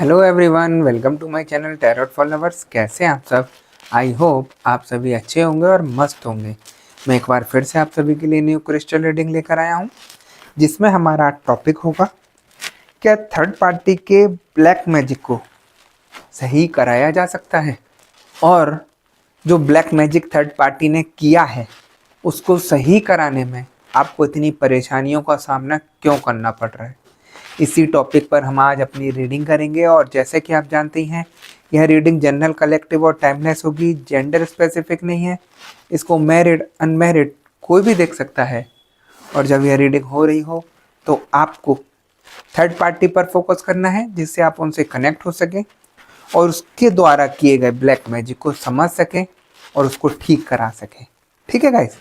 Hello everyone, welcome to my channel tarot for lovers. कैसे हैं आप सब? आई होप आप सभी अच्छे होंगे और मस्त होंगे। मैं एक बार फिर से आप सभी के लिए न्यू क्रिस्टल रीडिंग लेकर आया हूं, जिसमें हमारा टॉपिक होगा क्या थर्ड पार्टी के ब्लैक मैजिक को सही कराया जा सकता है, और जो ब्लैक मैजिक थर्ड पार्टी ने किया है उसको सही कराने में आपको इतनी परेशानियों का सामना क्यों करना पड़ रहा है। इसी टॉपिक पर हम आज अपनी रीडिंग करेंगे। और जैसे कि आप जानते हैं, यह रीडिंग जनरल, कलेक्टिव और टाइमलेस होगी, जेंडर स्पेसिफिक नहीं है। इसको मैरिड, अनमैरिड कोई भी देख सकता है। और जब यह रीडिंग हो रही हो तो आपको थर्ड पार्टी पर फोकस करना है, जिससे आप उनसे कनेक्ट हो सकें और उसके द्वारा किए गए ब्लैक मैजिक को समझ सकें और उसको ठीक करा सकें। ठीक है गाइस?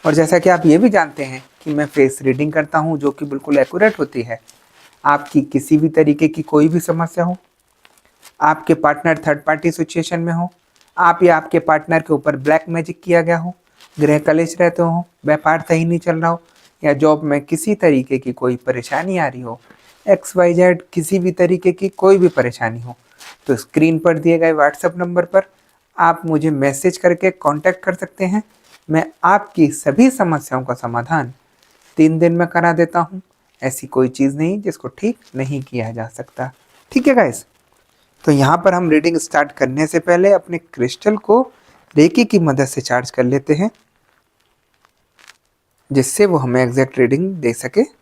और जैसा कि आप ये भी जानते हैं कि मैं फेस रीडिंग करता हूं, जो कि बिल्कुल एक्यूरेट होती है। आपकी किसी भी तरीके की कोई भी समस्या हो, आपके पार्टनर थर्ड पार्टी सिचुएशन में हो, आप या आपके पार्टनर के ऊपर ब्लैक मैजिक किया गया हो, गृह कलेश रहते हो, व्यापार सही नहीं चल रहा हो, या जॉब में किसी तरीके की कोई परेशानी आ रही हो, XYZ किसी भी तरीके की कोई भी परेशानी हो, तो स्क्रीन पर दिए गए व्हाट्सएप नंबर पर आप मुझे मैसेज करके कांटेक्ट कर सकते हैं। मैं आपकी सभी समस्याओं का समाधान 3 दिन में करा देता हूँ। ऐसी कोई चीज़ नहीं जिसको ठीक नहीं किया जा सकता। ठीक है गाइस? तो यहाँ पर हम रीडिंग स्टार्ट करने से पहले अपने क्रिस्टल को रेकी की मदद से चार्ज कर लेते हैं, जिससे वो हमें एग्जैक्ट रीडिंग दे सके।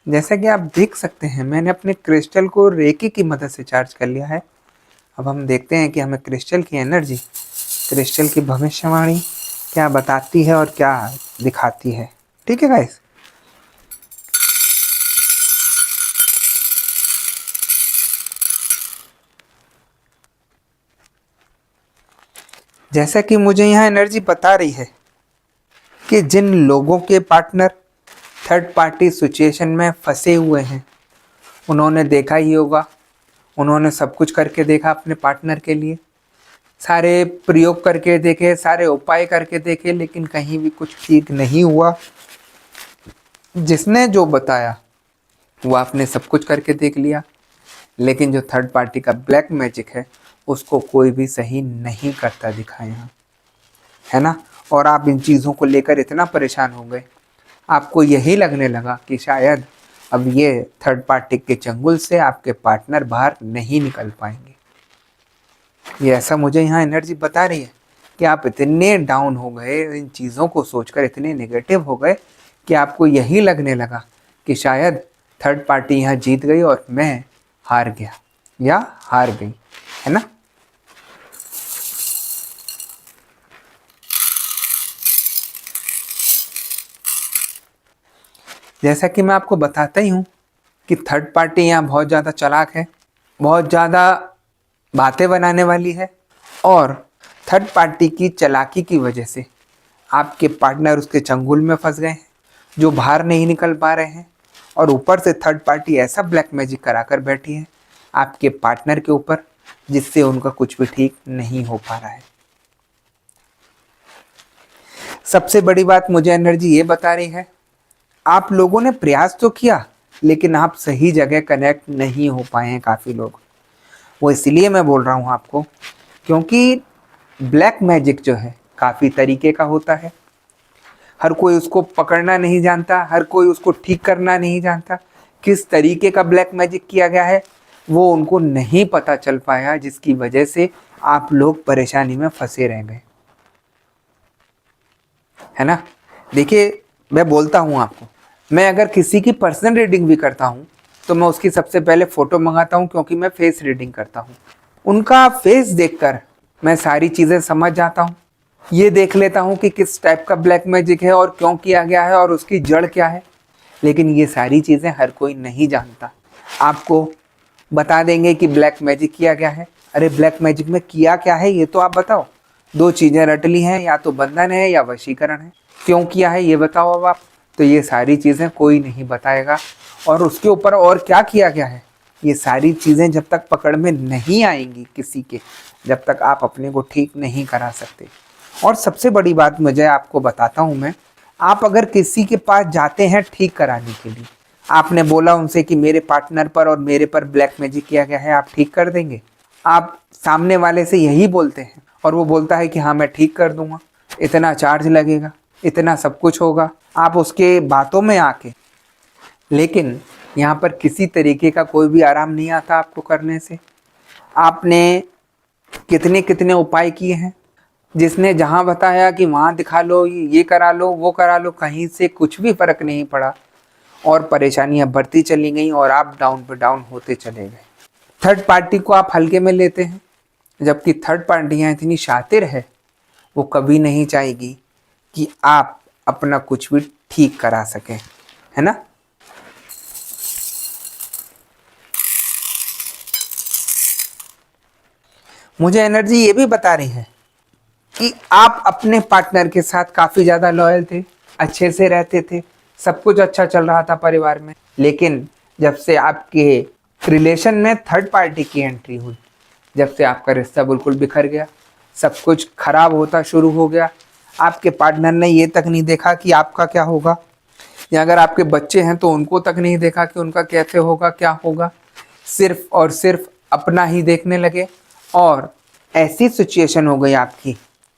जैसा कि आप देख सकते हैं, मैंने अपने क्रिस्टल को रेकी की मदद से चार्ज कर लिया है। अब हम देखते हैं कि हमें क्रिस्टल की एनर्जी, क्रिस्टल की भविष्यवाणी क्या बताती है और क्या दिखाती है। ठीक है गाइस? जैसा कि मुझे यहाँ एनर्जी बता रही है कि जिन लोगों के पार्टनर थर्ड पार्टी सिचुएशन में फंसे हुए हैं, उन्होंने देखा ही होगा, उन्होंने सब कुछ करके देखा अपने पार्टनर के लिए, सारे प्रयोग करके देखे, सारे उपाय करके देखे, लेकिन कहीं भी कुछ ठीक नहीं हुआ। जिसने जो बताया वो आपने सब कुछ करके देख लिया, लेकिन जो थर्ड पार्टी का ब्लैक मैजिक है उसको कोई भी सही नहीं करता दिखा यहाँ, है ना? और आप इन चीज़ों को लेकर इतना परेशान हो गए, आपको यही लगने लगा कि शायद अब ये थर्ड पार्टी के चंगुल से आपके पार्टनर बाहर नहीं निकल पाएंगे। ये ऐसा मुझे यहाँ एनर्जी बता रही है कि आप इतने डाउन हो गए, इन चीज़ों को सोचकर इतने नेगेटिव हो गए कि आपको यही लगने लगा कि शायद थर्ड पार्टी यहाँ जीत गई और मैं हार गया या हार गई, है ना? जैसा कि मैं आपको बताता ही हूँ कि थर्ड पार्टी यहाँ बहुत ज़्यादा चालाक है, बहुत ज़्यादा बातें बनाने वाली है, और थर्ड पार्टी की चालाकी की वजह से आपके पार्टनर उसके चंगुल में फंस गए हैं, जो बाहर नहीं निकल पा रहे हैं। और ऊपर से थर्ड पार्टी ऐसा ब्लैक मैजिक करा कर बैठी है आपके पार्टनर के ऊपर, जिससे उनका कुछ भी ठीक नहीं हो पा रहा है। सबसे बड़ी बात मुझे एनर्जी ये बता रही है, आप लोगों ने प्रयास तो किया, लेकिन आप सही जगह कनेक्ट नहीं हो पाए हैं काफ़ी लोग। वो इसलिए मैं बोल रहा हूँ आपको, क्योंकि ब्लैक मैजिक जो है काफ़ी तरीके का होता है। हर कोई उसको पकड़ना नहीं जानता, हर कोई उसको ठीक करना नहीं जानता। किस तरीके का ब्लैक मैजिक किया गया है वो उनको नहीं पता चल पाया, जिसकी वजह से आप लोग परेशानी में फंसे रह गए, है ना? देखिए, मैं बोलता हूँ आपको, मैं अगर किसी की पर्सनल रीडिंग भी करता हूँ तो मैं उसकी सबसे पहले फ़ोटो मंगाता हूँ, क्योंकि मैं फेस रीडिंग करता हूँ। उनका फेस देखकर मैं सारी चीज़ें समझ जाता हूँ। ये देख लेता हूँ कि किस टाइप का ब्लैक मैजिक है और क्यों किया गया है और उसकी जड़ क्या है। लेकिन ये सारी चीज़ें हर कोई नहीं जानता। आपको बता देंगे कि ब्लैक मैजिक किया गया है। अरे ब्लैक मैजिक में किया क्या है ये तो आप बताओ। 2 चीज़ें रट ली हैं, या तो बंधन है या वशीकरण है। क्यों किया है ये बताओ अब आप। तो ये सारी चीज़ें कोई नहीं बताएगा। और उसके ऊपर और क्या किया गया है, ये सारी चीज़ें जब तक पकड़ में नहीं आएंगी किसी के, जब तक आप अपने को ठीक नहीं करा सकते। और सबसे बड़ी बात मुझे आपको बताता हूँ मैं, आप अगर किसी के पास जाते हैं ठीक कराने के लिए, आपने बोला उनसे कि मेरे पार्टनर पर और मेरे पर ब्लैक मैजिक किया गया है, आप ठीक कर देंगे? आप सामने वाले से यही बोलते हैं और वो बोलता है कि हाँ मैं ठीक कर दूंगा, इतना चार्ज लगेगा, इतना सब कुछ होगा, आप उसके बातों में आके, लेकिन यहाँ पर किसी तरीके का कोई भी आराम नहीं आता आपको करने से। आपने कितने कितने उपाय किए हैं, जिसने जहाँ बताया कि वहाँ दिखा लो, ये करा लो, वो करा लो, कहीं से कुछ भी फर्क नहीं पड़ा और परेशानियाँ बढ़ती चली गई और आप डाउन पे डाउन होते चले गए। थर्ड पार्टी को आप हल्के में लेते हैं, जबकि थर्ड पार्टियाँ इतनी शातिर है, वो कभी नहीं चाहेगी कि आप अपना कुछ भी ठीक करा सकें, है ना। मुझे एनर्जी ये भी बता रही है कि आप अपने पार्टनर के साथ काफ़ी ज़्यादा लॉयल थे, अच्छे से रहते थे, सब कुछ अच्छा चल रहा था परिवार में, लेकिन जब से आपके रिलेशन में थर्ड पार्टी की एंट्री हुई, जब से आपका रिश्ता बिल्कुल बिखर गया, सब कुछ खराब होता शुरू हो गया। आपके पार्टनर ने ये तक नहीं देखा कि आपका क्या होगा, या अगर आपके बच्चे हैं तो उनको तक नहीं देखा कि उनका कैसे होगा, क्या होगा, सिर्फ और सिर्फ अपना ही देखने लगे। और ऐसी सिचुएशन हो गई आपकी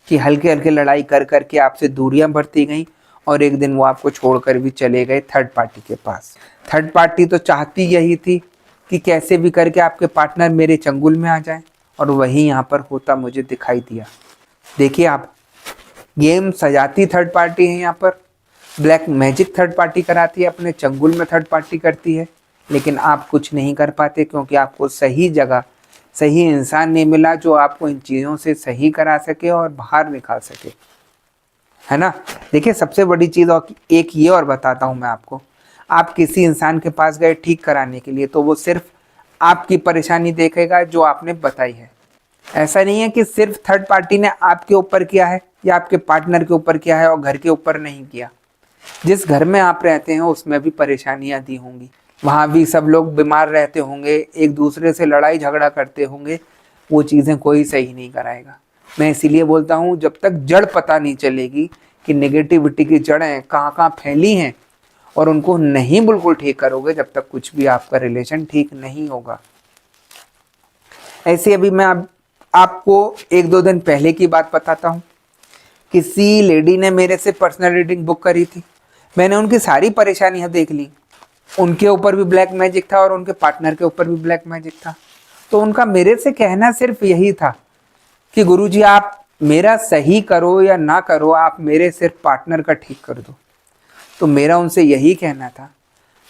कि हल्के हल्के लड़ाई कर कर के आपसे दूरियां बढ़ती गई और एक दिन वो आपको छोड़कर भी चले गए थर्ड पार्टी के पास। थर्ड पार्टी तो चाहती यही थी कि कैसे भी करके आपके पार्टनर मेरे चंगुल में आ जाए, और वही यहाँ पर होता मुझे दिखाई दिया। देखिए, आप गेम सजाती थर्ड पार्टी है, यहाँ पर ब्लैक मैजिक थर्ड पार्टी कराती है, अपने चंगुल में थर्ड पार्टी करती है, लेकिन आप कुछ नहीं कर पाते क्योंकि आपको सही जगह सही इंसान नहीं मिला जो आपको इन चीज़ों से सही करा सके और बाहर निकाल सके, है ना। देखिए, सबसे बड़ी चीज़ और एक ये और बताता हूँ मैं आपको, आप किसी इंसान के पास गए ठीक कराने के लिए तो वो सिर्फ आपकी परेशानी देखेगा जो आपने बताई है। ऐसा नहीं है कि सिर्फ थर्ड पार्टी ने आपके ऊपर किया है या आपके पार्टनर के ऊपर किया है और घर के ऊपर नहीं किया। जिस घर में आप रहते हैं उसमें भी परेशानियां दी होंगी, वहाँ भी सब लोग बीमार रहते होंगे, एक दूसरे से लड़ाई झगड़ा करते होंगे, वो चीज़ें कोई सही नहीं कराएगा। मैं इसीलिए बोलता हूँ, जब तक जड़ पता नहीं चलेगी कि नेगेटिविटी की जड़ें कहाँ कहाँ फैली हैं और उनको नहीं बिल्कुल ठीक करोगे, जब तक कुछ भी आपका रिलेशन ठीक नहीं होगा। ऐसे अभी मैं आपको एक दो दिन पहले की बात बताता हूँ। किसी लेडी ने मेरे से पर्सनल रीडिंग बुक करी थी, मैंने उनकी सारी परेशानियां देख ली, उनके ऊपर भी ब्लैक मैजिक था और उनके पार्टनर के ऊपर भी ब्लैक मैजिक था। तो उनका मेरे से कहना सिर्फ यही था कि गुरुजी आप मेरा सही करो या ना करो, आप मेरे सिर्फ पार्टनर का ठीक कर दो। तो मेरा उनसे यही कहना था,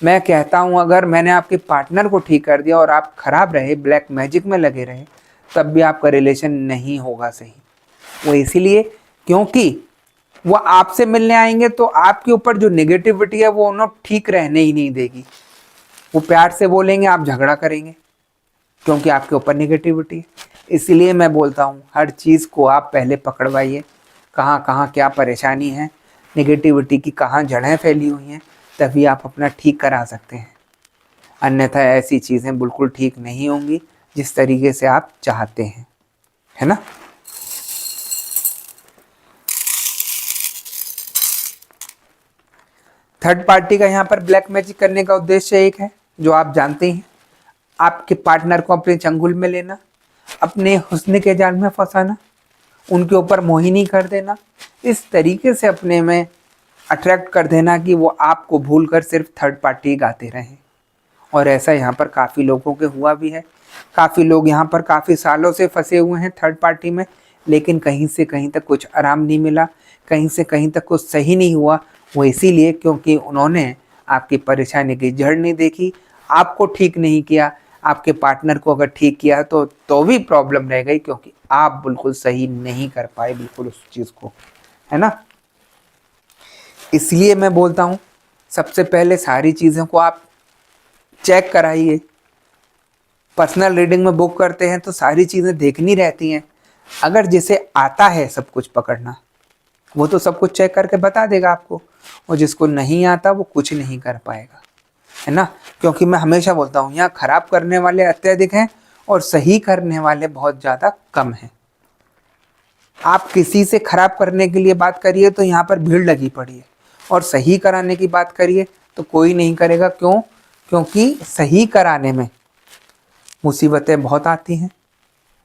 मैं कहता हूँ अगर मैंने आपके पार्टनर को ठीक कर दिया और आप खराब रहे, ब्लैक मैजिक में लगे रहे, तब भी आपका रिलेशन नहीं होगा सही। वो इसीलिए क्योंकि वो आपसे मिलने आएंगे तो आपके ऊपर जो नेगेटिविटी है वो उन्हें ठीक रहने ही नहीं देगी। वो प्यार से बोलेंगे, आप झगड़ा करेंगे क्योंकि आपके ऊपर नेगेटिविटी है। इसीलिए मैं बोलता हूँ हर चीज़ को आप पहले पकड़वाइए, कहाँ कहाँ क्या परेशानी है, नेगेटिविटी की कहाँ जड़ें फैली हुई हैं, तभी आप अपना ठीक करा सकते हैं। अन्यथा ऐसी चीज़ें बिल्कुल ठीक नहीं होंगी जिस तरीके से आप चाहते हैं, है ना। थर्ड पार्टी का यहाँ पर ब्लैक मैजिक करने का उद्देश्य एक है जो आप जानते हैं, आपके पार्टनर को अपने चंगुल में लेना, अपने हुस्न के जाल में फंसाना, उनके ऊपर मोहिनी कर देना, इस तरीके से अपने में अट्रैक्ट कर देना कि वो आपको भूलकर सिर्फ थर्ड पार्टी गाते रहें। और ऐसा यहाँ पर काफ़ी लोगों के हुआ भी है। काफ़ी लोग यहाँ पर काफ़ी सालों से फंसे हुए हैं थर्ड पार्टी में, लेकिन कहीं से कहीं तक कुछ आराम नहीं मिला, कहीं से कहीं तक कुछ सही नहीं हुआ। वो इसीलिए क्योंकि उन्होंने आपकी परेशानी की जड़ नहीं देखी, आपको ठीक नहीं किया। आपके पार्टनर को अगर ठीक किया तो भी प्रॉब्लम रह गई क्योंकि आप बिल्कुल सही नहीं कर पाए बिल्कुल उस चीज़ को, है ना। इसलिए मैं बोलता हूँ सबसे पहले सारी चीज़ों को आप चेक कराइए। पर्सनल रीडिंग में बुक करते हैं तो सारी चीज़ें देखनी रहती हैं। अगर जिसे आता है सब कुछ पकड़ना, वो तो सब कुछ चेक करके बता देगा आपको, और जिसको नहीं आता वो कुछ नहीं कर पाएगा, है ना। क्योंकि मैं हमेशा बोलता हूँ यहाँ खराब करने वाले अत्यधिक हैं और सही करने वाले बहुत ज़्यादा कम हैं। आप किसी से खराब करने के लिए बात करिए तो यहाँ पर भीड़ लगी पड़ी है, और सही कराने की बात करिए तो कोई नहीं करेगा। क्यों? क्योंकि सही कराने में मुसीबतें बहुत आती हैं।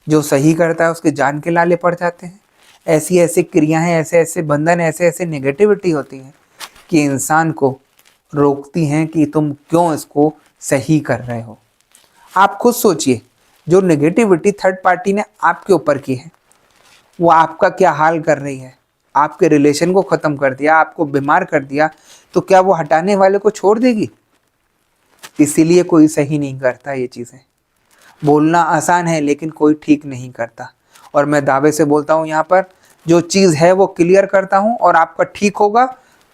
जो सही करता है उसके जान के लाले पड़ जाते हैं। ऐसी ऐसी क्रियाएं, ऐसे ऐसे बंधन, ऐसे ऐसे नेगेटिविटी होती है कि इंसान को रोकती हैं कि तुम क्यों इसको सही कर रहे हो। आप खुद सोचिए, जो नेगेटिविटी थर्ड पार्टी ने आपके ऊपर की है वो आपका क्या हाल कर रही है। आपके रिलेशन को ख़त्म कर दिया, आपको बीमार कर दिया, तो क्या वो हटाने वाले को छोड़ देगी? इसीलिए कोई सही नहीं करता ये चीज़ें। बोलना आसान है लेकिन कोई ठीक नहीं करता। और मैं दावे से बोलता हूँ यहाँ पर जो चीज़ है वो क्लियर करता हूँ, और आपका ठीक होगा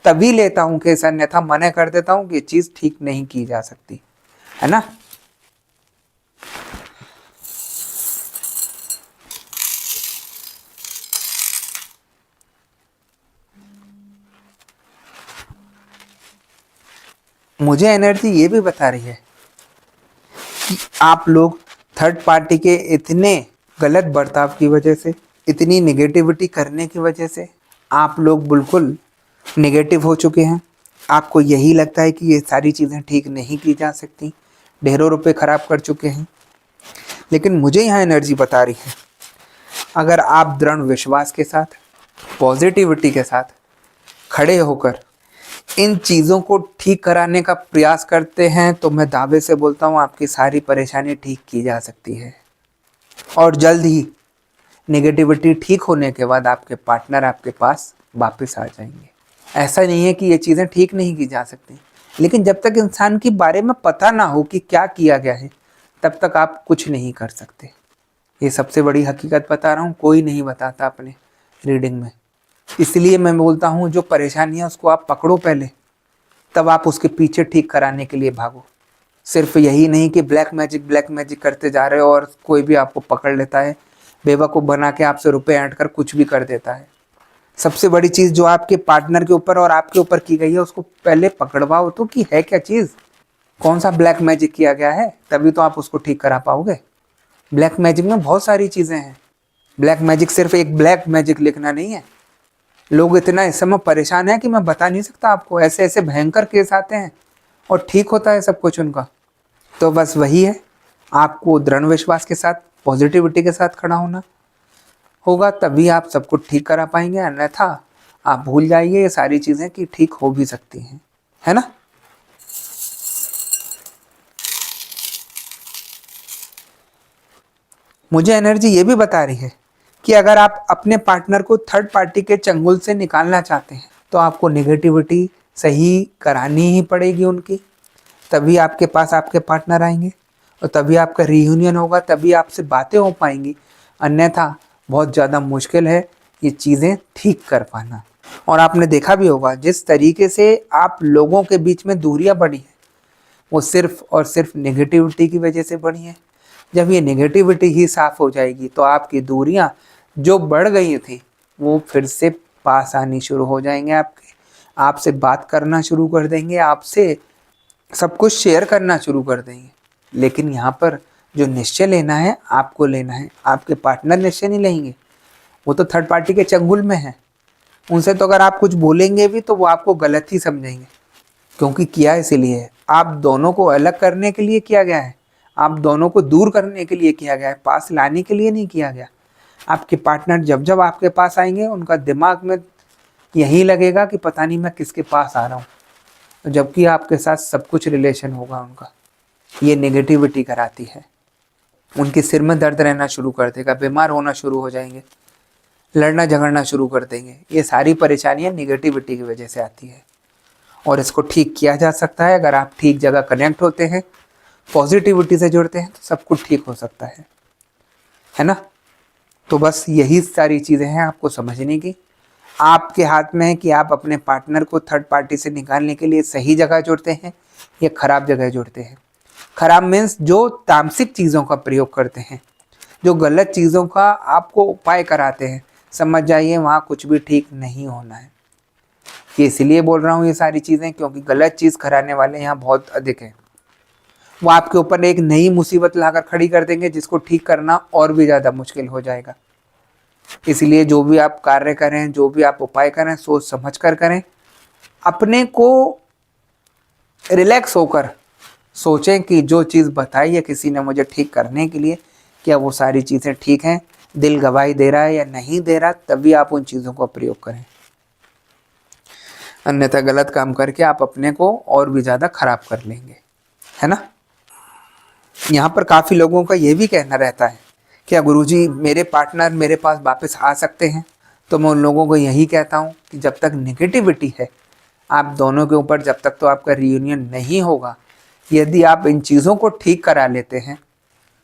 तभी लेता हूँ केस, अन्यथा मना कर देता हूँ कि ये चीज़ ठीक नहीं की जा सकती, है ना। मुझे एनर्जी ये भी बता रही है कि आप लोग थर्ड पार्टी के इतने गलत बर्ताव की वजह से, इतनी नेगेटिविटी करने की वजह से आप लोग बिल्कुल नेगेटिव हो चुके हैं। आपको यही लगता है कि ये सारी चीज़ें ठीक नहीं की जा सकती, ढेरों रुपए खराब कर चुके हैं। लेकिन मुझे यहाँ एनर्जी बता रही है, अगर आप दृढ़ विश्वास के साथ, पॉजिटिविटी के साथ खड़े होकर इन चीज़ों को ठीक कराने का प्रयास करते हैं तो मैं दावे से बोलता हूँ आपकी सारी परेशानी ठीक की जा सकती है। और जल्द ही नेगेटिविटी ठीक होने के बाद आपके पार्टनर आपके पास वापस आ जाएंगे। ऐसा नहीं है कि ये चीज़ें ठीक नहीं की जा सकती, लेकिन जब तक इंसान के बारे में पता ना हो कि क्या किया गया है तब तक आप कुछ नहीं कर सकते। ये सबसे बड़ी हकीकत बता रहा हूँ, कोई नहीं बताता अपने रीडिंग में। इसलिए मैं बोलता हूँ जो परेशानी है उसको आप पकड़ो पहले, तब आप उसके पीछे ठीक कराने के लिए भागो। सिर्फ यही नहीं कि ब्लैक मैजिक करते जा रहे हो और कोई भी आपको पकड़ लेता है, बेवकूफ़ बना के आपसे रुपए ऐंठ कर कुछ भी कर देता है। सबसे बड़ी चीज़ जो आपके पार्टनर के ऊपर और आपके ऊपर की गई है उसको पहले पकड़वाओ तो कि है क्या चीज़, कौन सा ब्लैक मैजिक किया गया है, तभी तो आप उसको ठीक करा पाओगे। ब्लैक मैजिक में बहुत सारी चीज़ें हैं। ब्लैक मैजिक सिर्फ एक ब्लैक मैजिक लिखना नहीं है। लोग इतना इस समय परेशान हैं कि मैं बता नहीं सकता आपको, ऐसे ऐसे भयंकर केस आते हैं और ठीक होता है सब कुछ उनका। तो बस वही है, आपको दृढ़ विश्वास के साथ, पॉजिटिविटी के साथ खड़ा होना होगा, तभी आप सब कुछ ठीक करा पाएंगे। अन्यथा आप भूल जाइए ये सारी चीज़ें कि ठीक हो भी सकती हैं, है ना। मुझे एनर्जी ये भी बता रही है कि अगर आप अपने पार्टनर को थर्ड पार्टी के चंगुल से निकालना चाहते हैं तो आपको नेगेटिविटी सही करानी ही पड़ेगी उनकी, तभी आपके पास आपके पार्टनर आएंगे और तभी आपका रीयूनियन होगा, तभी आपसे बातें हो पाएंगी। अन्यथा बहुत ज़्यादा मुश्किल है ये चीज़ें ठीक कर पाना। और आपने देखा भी होगा जिस तरीके से आप लोगों के बीच में दूरियां बढ़ी हैं वो सिर्फ और सिर्फ नेगेटिविटी की वजह से बढ़ी हैं। जब ये नेगेटिविटी ही साफ़ हो जाएगी तो आपकी दूरियां जो बढ़ गई थी वो फिर से पास आनी शुरू हो जाएंगे, आपसे बात करना शुरू कर देंगे, आपसे सब कुछ शेयर करना शुरू कर देंगे। लेकिन यहाँ पर जो निश्चय लेना है आपको लेना है, आपके पार्टनर निश्चय नहीं लेंगे, वो तो थर्ड पार्टी के चंगुल में है। उनसे तो अगर आप कुछ बोलेंगे भी तो वो आपको गलत ही समझेंगे, क्योंकि किया इसीलिए है, आप दोनों को अलग करने के लिए किया गया है, आप दोनों को दूर करने के लिए किया गया है, पास लाने के लिए नहीं किया गया। आपके पार्टनर जब जब आपके पास आएंगे उनका दिमाग में यही लगेगा कि पता नहीं मैं किसके पास आ रहा हूँ, जबकि आपके साथ सब कुछ रिलेशन होगा उनका। ये नेगेटिविटी कराती है, उनके सिर में दर्द रहना शुरू कर देगा, बीमार होना शुरू हो जाएंगे, लड़ना झगड़ना शुरू कर देंगे। ये सारी परेशानियाँ नेगेटिविटी की वजह से आती है और इसको ठीक किया जा सकता है अगर आप ठीक जगह कनेक्ट होते हैं, पॉजिटिविटी से जुड़ते हैं तो सब कुछ ठीक हो सकता है ना। तो बस यही सारी चीज़ें हैं आपको समझने की। आपके हाथ में है कि आप अपने पार्टनर को थर्ड पार्टी से निकालने के लिए सही जगह जुड़ते हैं या खराब जगह जुड़ते हैं। खराब मीन्स जो तामसिक चीज़ों का प्रयोग करते हैं, जो गलत चीज़ों का आपको उपाय कराते हैं, समझ जाइए वहाँ कुछ भी ठीक नहीं होना है। ये इसलिए बोल रहा हूँ ये सारी चीज़ें क्योंकि गलत चीज़ कराने वाले यहाँ बहुत अधिक हैं। वो आपके ऊपर एक नई मुसीबत लाकर खड़ी कर देंगे जिसको ठीक करना और भी ज़्यादा मुश्किल हो जाएगा। इसलिए जो भी आप कार्य करें, जो भी आप उपाय करें, सोच समझ कर करें। अपने को रिलैक्स होकर सोचें कि जो चीज़ बताई है किसी ने मुझे ठीक करने के लिए, क्या वो सारी चीज़ें ठीक हैं, दिल गवाही दे रहा है या नहीं दे रहा, तभी आप उन चीज़ों का प्रयोग करें। अन्यथा गलत काम करके आप अपने को और भी ज़्यादा खराब कर लेंगे, है ना। यहाँ पर काफ़ी लोगों का ये भी कहना रहता है क्या गुरुजी मेरे पार्टनर मेरे पास वापस आ सकते हैं। तो मैं उन लोगों को यही कहता हूँ कि जब तक नेगेटिविटी है आप दोनों के ऊपर, जब तक तो आपका रियूनियन नहीं होगा, यदि आप इन चीज़ों को ठीक करा लेते हैं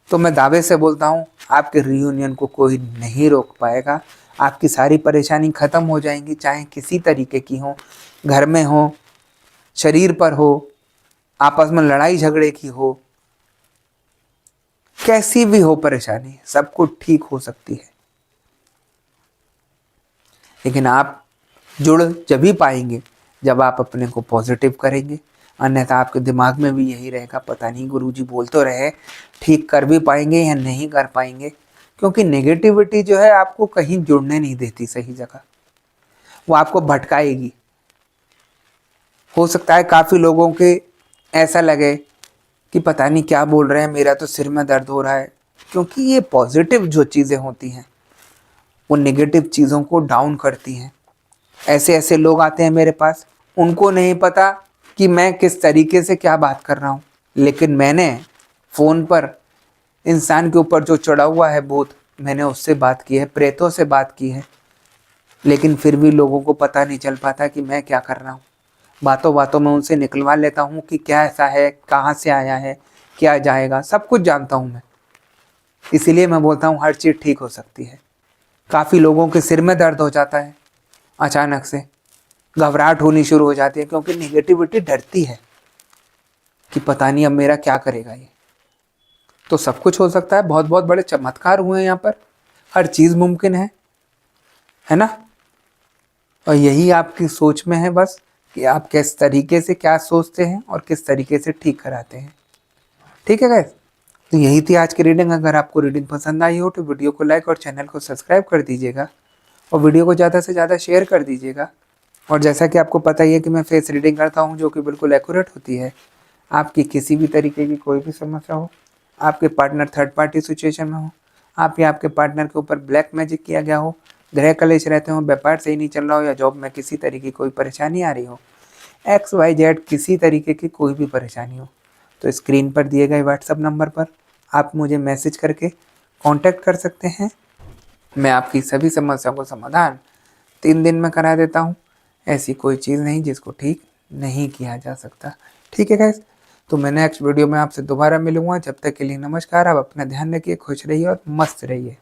तो मैं दावे से बोलता हूँ आपके रियूनियन को कोई नहीं रोक पाएगा। आपकी सारी परेशानी ख़त्म हो जाएंगी, चाहे किसी तरीके की हो, घर में हो, शरीर पर हो, आपस में लड़ाई झगड़े की हो, कैसी भी हो परेशानी, सब कुछ ठीक हो सकती है। लेकिन आप जुड़ जब भी पाएंगे जब आप अपने को पॉजिटिव करेंगे, अन्यथा आपके दिमाग में भी यही रहेगा पता नहीं गुरुजी बोल तो रहे ठीक कर भी पाएंगे या नहीं कर पाएंगे। क्योंकि नेगेटिविटी जो है आपको कहीं जुड़ने नहीं देती सही जगह, वो आपको भटकाएगी। हो सकता है काफ़ी लोगों के ऐसा लगे कि पता नहीं क्या बोल रहे हैं, मेरा तो सिर में दर्द हो रहा है, क्योंकि ये पॉजिटिव जो चीज़ें होती हैं वो नेगेटिव चीज़ों को डाउन करती हैं। ऐसे ऐसे लोग आते हैं मेरे पास, उनको नहीं पता कि मैं किस तरीके से क्या बात कर रहा हूँ, लेकिन मैंने फ़ोन पर इंसान के ऊपर जो चढ़ा हुआ है भूत, मैंने उससे बात की है, प्रेतों से बात की है, लेकिन फिर भी लोगों को पता नहीं चल पाता कि मैं क्या कर रहा हूँ। बातों बातों में उनसे निकलवा लेता हूँ कि क्या ऐसा है, कहाँ से आया है, क्या जाएगा, सब कुछ जानता हूँ मैं। इसीलिए मैं बोलता हूँ हर चीज़ ठीक हो सकती है। काफ़ी लोगों के सिर में दर्द हो जाता है, अचानक से घबराहट होनी शुरू हो जाती है, क्योंकि नेगेटिविटी डरती है कि पता नहीं अब मेरा क्या करेगा ये। तो सब कुछ हो सकता है, बहुत बहुत बड़े चमत्कार हुए हैं यहाँ पर, हर चीज़ मुमकिन है ना। और यही आपकी सोच में है बस कि आप किस तरीके से क्या सोचते हैं और किस तरीके से ठीक कराते हैं। ठीक है गाइस, तो यही थी आज की रीडिंग। अगर आपको रीडिंग पसंद आई हो तो वीडियो को लाइक और चैनल को सब्सक्राइब कर दीजिएगा और वीडियो को ज़्यादा से ज़्यादा शेयर कर दीजिएगा। और जैसा कि आपको पता ही है कि मैं फेस रीडिंग करता हूँ जो कि बिल्कुल एक्यूरेट होती है। आपकी किसी भी तरीके की कोई भी समस्या हो, आपके पार्टनर थर्ड पार्टी सिचुएशन में हो, आप या आपके पार्टनर के ऊपर ब्लैक मैजिक किया गया हो, ग्रह कलेश रहते हो, व्यापार सही नहीं चल रहा हो, या जॉब में किसी तरीके की कोई परेशानी आ रही हो, XYZ किसी तरीके की कोई भी परेशानी हो, तो स्क्रीन पर दिए गए व्हाट्सएप नंबर पर आप मुझे मैसेज करके कांटेक्ट कर सकते हैं। मैं आपकी सभी समस्याओं को समाधान 3 दिन में करा देता हूँ। ऐसी कोई चीज़ नहीं जिसको ठीक नहीं किया जा सकता। ठीक है गाइस, तो मैं नेक्स्ट वीडियो में आपसे दोबारा मिलूंगा। जब तक के लिए नमस्कार। आप अपना ध्यान रखिए, खुश रहिए और मस्त रहिए।